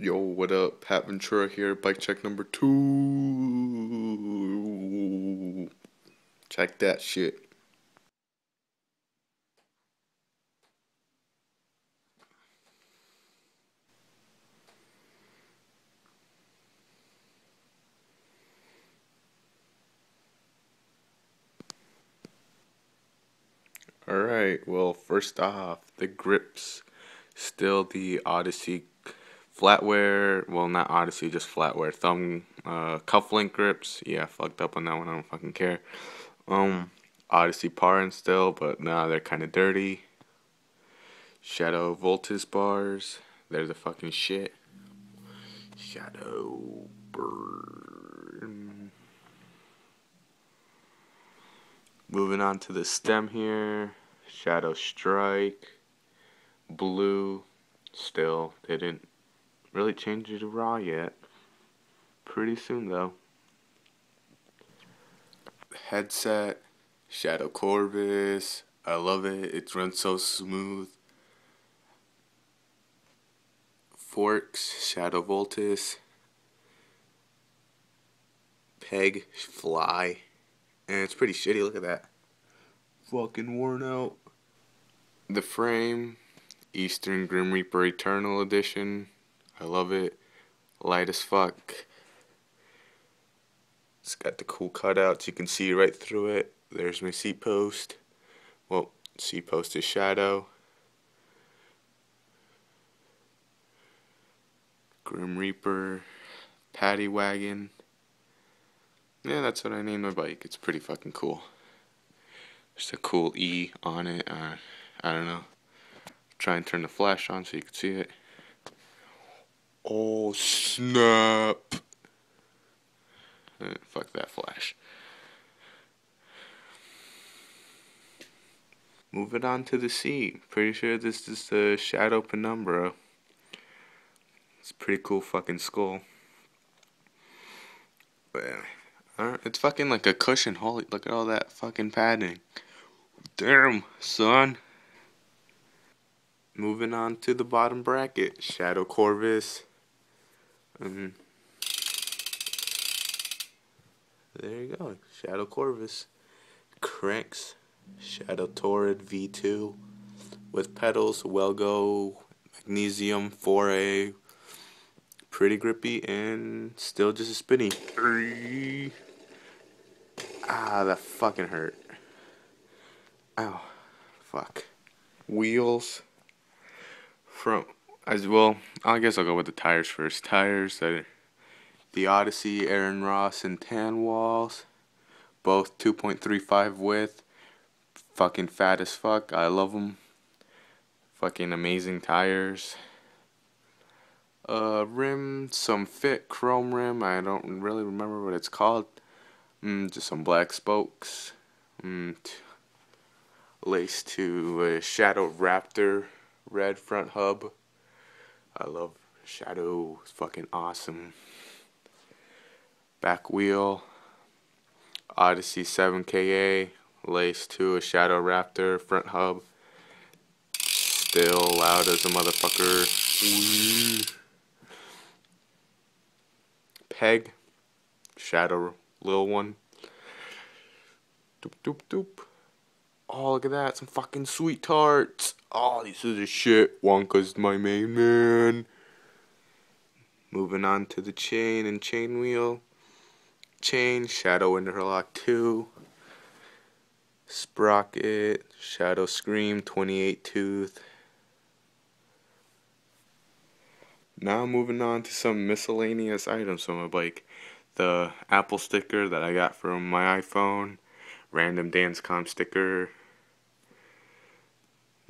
Yo, what up? Pat Ventura here, bike check number 2. Check that shit. Alright, well, first off, the grips. Still the Odyssey flatwear. Well, not Odyssey, just flatwear. Thumb cufflink grips. Yeah, fucked up on that one. I don't fucking care. Um, Odyssey Parin still, but nah, they're kind of dirty. Shadow Voltis bars. They're the fucking shit. Shadow Burn. Moving on to the stem here. Shadow Strike. Blue. Still, they didn't really change it to raw yet. Pretty soon though. Headset. Shadow Corvus. I love it. It runs so smooth. Forks. Shadow Voltis. Peg. Fly. And it's pretty shitty. Look at that. Fucking worn out. The frame. Eastern Grim Reaper Eternal Edition. I love it. Light as fuck. It's got the cool cutouts. You can see right through it. There's my seat post. Well, seat post is shadow. Grim Reaper. Paddy Wagon. Yeah, that's what I named my bike. It's pretty fucking cool. Just a cool E on it. I don't know. Try and turn the flash on so you can see it. Oh, snap. Fuck that flash. Moving on to the seat. Pretty sure this is the Shadow Penumbra. It's a pretty cool fucking skull. But it's fucking like a cushion. Holy, look at all that fucking padding. Damn, son. Moving on to the bottom bracket. Shadow Corvus. There you go. Shadow Corvus. Cranks. Shadow Torrid V2. With pedals. Welgo. Magnesium 4A. Pretty grippy and still just a spinny. Ah, that fucking hurt. Ow. Fuck. Wheels. From as well, I guess I'll go with the tires first. Tires that are the Odyssey, Aaron Ross, and Tan Walls. Both 2.35 width. Fucking fat as fuck. I love them. Fucking amazing tires. Rim, some fit chrome rim. I don't really remember what it's called. Just some black spokes. Laced to a Shadow Raptor red front hub. I love Shadow. It's fucking awesome. Back wheel. Odyssey 7KA. Laced to a Shadow Raptor front hub. Still loud as a motherfucker. Peg. Shadow little one. Doop doop doop. Oh, look at that. Some fucking sweet tarts. Oh, these are the shit. Wonka's my main man. Moving on to the chain and chain wheel. Chain, Shadow Interlock 2. Sprocket, Shadow Scream 28 tooth. Now moving on to some miscellaneous items on my bike. The Apple sticker that I got from my iPhone. Random Dancecom sticker.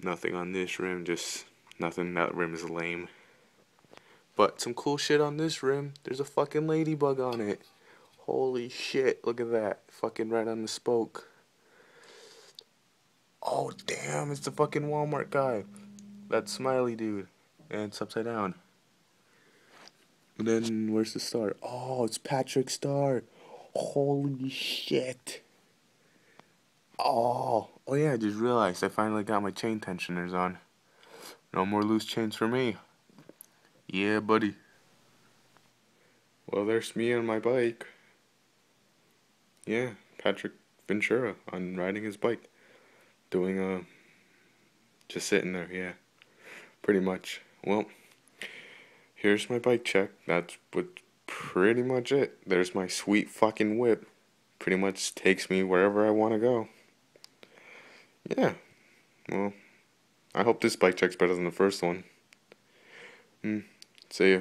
Nothing on this rim, just nothing. That rim is lame. But some cool shit on this rim. There's a fucking ladybug on it. Holy shit, look at that. Fucking right on the spoke. Oh damn, it's the fucking Walmart guy. That smiley dude. And it's upside down. And then where's the star? Oh, it's Patrick Star. Holy shit. Oh yeah, I just realized I finally got my chain tensioners on. No more loose chains for me. Yeah, buddy. Well, there's me on my bike. Yeah, Patrick Ventura on riding his bike. Doing just sitting there, yeah. Pretty much. Well, here's my bike check. That's what pretty much it. There's my sweet fucking whip. Pretty much takes me wherever I want to go. Yeah. Well, I hope this bike check's better than the first one. See ya.